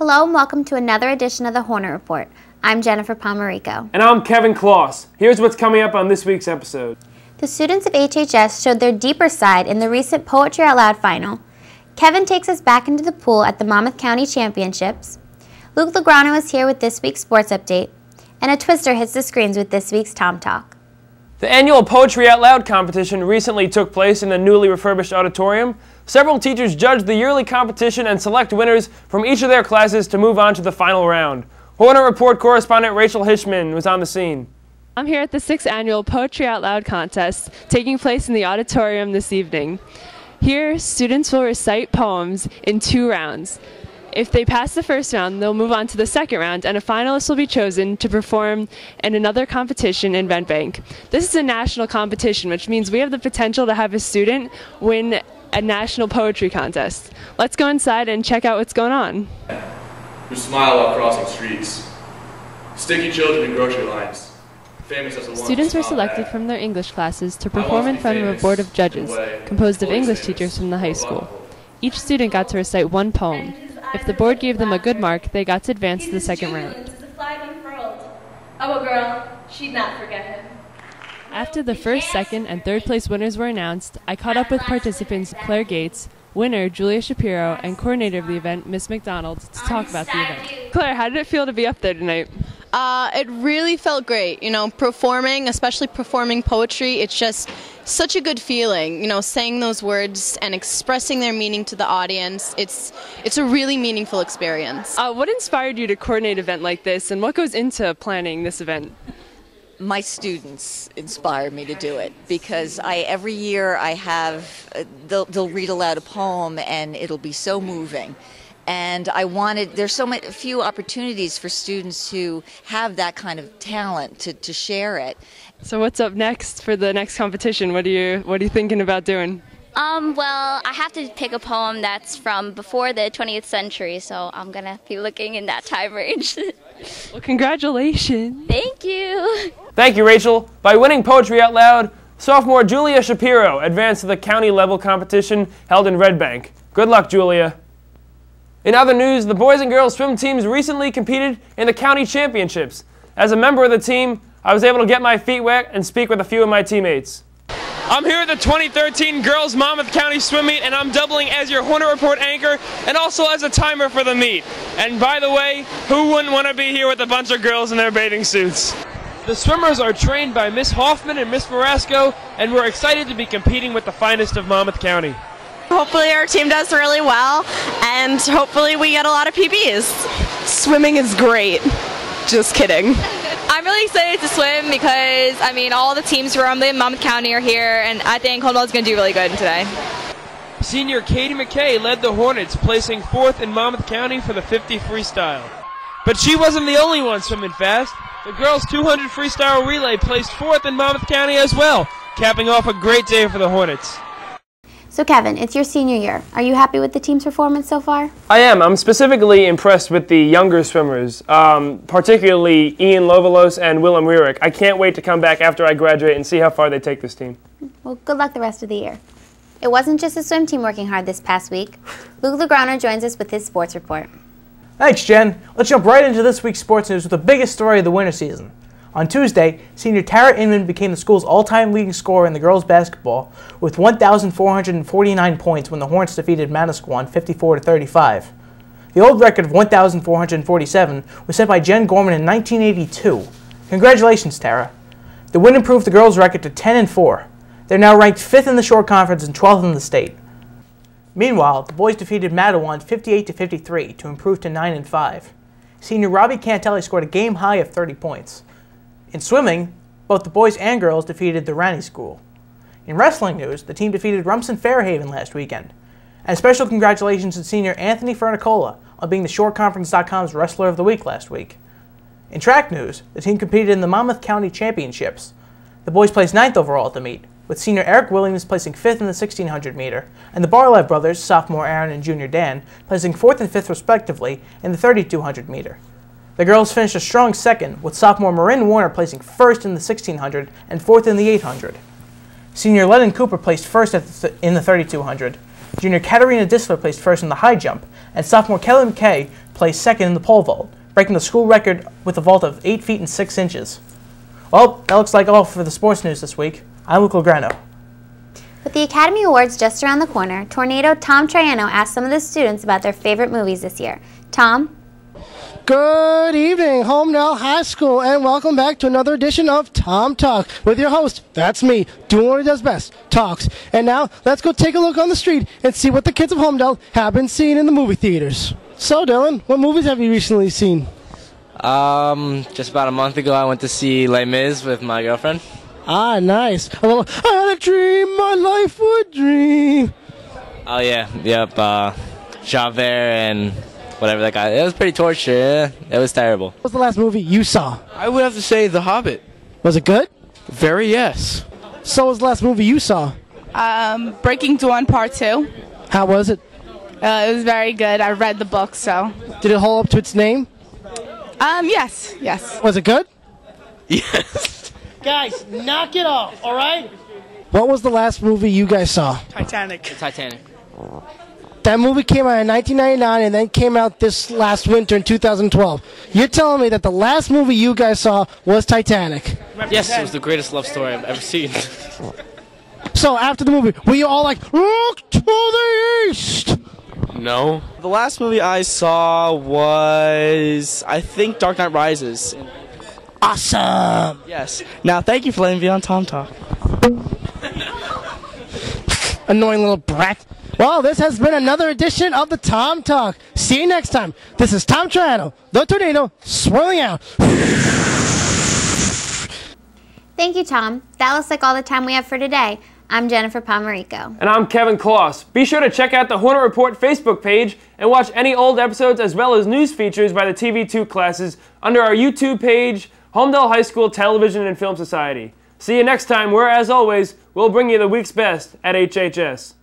Hello and welcome to another edition of the Hornet Report. I'm Jennifer Pomarico. And I'm Kevin Kloss. Here's what's coming up on this week's episode. The students of HHS showed their deeper side in the recent Poetry Out Loud final. Kevin takes us back into the pool at the Monmouth County Championships. Luke Lograno is here with this week's sports update. And a twister hits the screens with this week's Tom Talk. The annual Poetry Out Loud competition recently took place in the newly refurbished auditorium. Several teachers judged the yearly competition and select winners from each of their classes to move on to the final round. Hornet Report correspondent Rachel Hishman was on the scene. I'm here at the 6th annual Poetry Out Loud contest taking place in the auditorium this evening. Here, students will recite poems in 2 rounds. If they pass the first round, they'll move on to the second round, and a finalist will be chosen to perform in another competition in Red Bank. This is a national competition, which means we have the potential to have a student win a national poetry contest. Let's go inside and check out what's going on. Who smile while crossing streets. Sticky children in grocery lines. Famous as the Students were selected from their English classes to perform in front of a board of judges, composed of English teachers from the high school. Each student got to recite 1 poem. If the board gave them a good mark, they got to advance to the second round. Oh, a girl, she'd not forget him. After the first, second, and third place winners were announced, I caught up with participants Claire Gates, winner Julia Shapiro, and coordinator of the event, Miss McDonald, to talk about the event. Claire, how did it feel to be up there tonight? It really felt great. You know, performing, especially performing poetry, it's just such a good feeling. You know, saying those words and expressing their meaning to the audience, it's a really meaningful experience. What inspired you to coordinate an event like this, and what goes into planning this event? My students inspire me to do it because every year I have, they'll read aloud a poem and it'll be so moving. And there's so few opportunities for students who have that kind of talent to share it. So what's up next for the next competition? What are you thinking about doing? Well, I have to pick a poem that's from before the 20th century, so I'm going to be looking in that time range. Well, congratulations. Thank you. Thank you, Rachel. By winning Poetry Out Loud, sophomore Julia Shapiro advanced to the county-level competition held in Red Bank. Good luck, Julia. In other news, the boys and girls swim teams recently competed in the county championships. As a member of the team, I was able to get my feet wet and speak with a few of my teammates. I'm here at the 2013 Girls Monmouth County Swim Meet, and I'm doubling as your Hornet Report anchor and also as a timer for the meet. And by the way, who wouldn't want to be here with a bunch of girls in their bathing suits? The swimmers are trained by Miss Hoffman and Miss Marasco, and we're excited to be competing with the finest of Monmouth County. Hopefully our team does really well, and hopefully we get a lot of PBs. Swimming is great. Just kidding. I'm really excited to swim because, I mean, all the teams from the Monmouth County are here, and I think Homewood's going to do really good today. Senior Katie McKay led the Hornets, placing 4th in Monmouth County for the 50 freestyle. But she wasn't the only one swimming fast. The girls' 200 freestyle relay placed 4th in Monmouth County as well, capping off a great day for the Hornets. So Kevin, it's your senior year. Are you happy with the team's performance so far? I am. I'm specifically impressed with the younger swimmers, particularly Ian Lovelos and Willem Rierick. I can't wait to come back after I graduate and see how far they take this team. Well, good luck the rest of the year. It wasn't just the swim team working hard this past week. Luke Lograno joins us with his sports report. Thanks, Jen. Let's jump right into this week's sports news with the biggest story of the winter season. On Tuesday, senior Tara Inman became the school's all-time leading scorer in the girls' basketball with 1,449 points when the Hornets defeated Manasquan 54-35. The old record of 1,447 was set by Jen Gorman in 1982. Congratulations, Tara. The win improved the girls' record to 10-4. They're now ranked 5th in the short conference and 12th in the state. Meanwhile, the boys defeated Matawan 58-53 to improve to 9-5. Senior Robbie Cantelli scored a game high of 30 points. In swimming, both the boys and girls defeated the Rani School. In wrestling news, the team defeated Rumson Fairhaven last weekend. And special congratulations to senior Anthony Fernicola on being the ShortConference.com's Wrestler of the Week last week. In track news, the team competed in the Monmouth County Championships. The boys placed 9th overall at the meet, with senior Eric Williams placing 5th in the 1600 meter, and the Barlev brothers, sophomore Aaron and junior Dan, placing 4th and 5th respectively in the 3200 meter. The girls finished a strong 2nd, with sophomore Marin Warner placing 1st in the 1600 and 4th in the 800. Senior Lennon Cooper placed 1st in the 3200. Junior Katarina Disler placed 1st in the high jump, and sophomore Kelly McKay placed second in the pole vault, breaking the school record with a vault of 8 feet and 6 inches. Well, that looks like all for the sports news this week. I'm Luke Lograno. With the Academy Awards just around the corner, Tornado Tom Troiano asked some of the students about their favorite movies this year. Tom? Good evening, Homedale High School, and welcome back to another edition of Tom Talk with your host, that's me, doing what he does best, talks. And now, let's go take a look on the street and see what the kids of Homedale have been seeing in the movie theaters. So, Dylan, what movies have you recently seen? Just about a month ago, I went to see Les Mis with my girlfriend. Ah, nice. A little, I had a dream, my life would dream. Oh, yeah, yep, Javert and whatever that guy. It was pretty torture, yeah. It was terrible. What was the last movie you saw? I would have to say The Hobbit. Was it good? Very, yes. So was the last movie you saw? Breaking Dawn Part 2. How was it? It was very good. I read the book, so. Did it hold up to its name? Yes, yes. Was it good? Yes. Guys, knock it off, all right? What was the last movie you guys saw? Titanic. Titanic. That movie came out in 1999 and then came out this last winter in 2012. You're telling me that the last movie you guys saw was Titanic? Yes, it was the greatest love story I've ever seen. So after the movie, were you all like, look to the east? No. The last movie I saw was, I think, Dark Knight Rises. Awesome. Yes. Now, thank you for letting me be on Tom Talk. Annoying little brat. Well, this has been another edition of the Tom Talk. See you next time. This is Tom Troiano, the tornado, swirling out. Thank you, Tom. That looks like all the time we have for today. I'm Jennifer Pomarico. And I'm Kevin Kloss. Be sure to check out the Hornet Report Facebook page and watch any old episodes as well as news features by the TV2 classes under our YouTube page, Homedale High School Television and Film Society. See you next time where, as always, we'll bring you the week's best at HHS.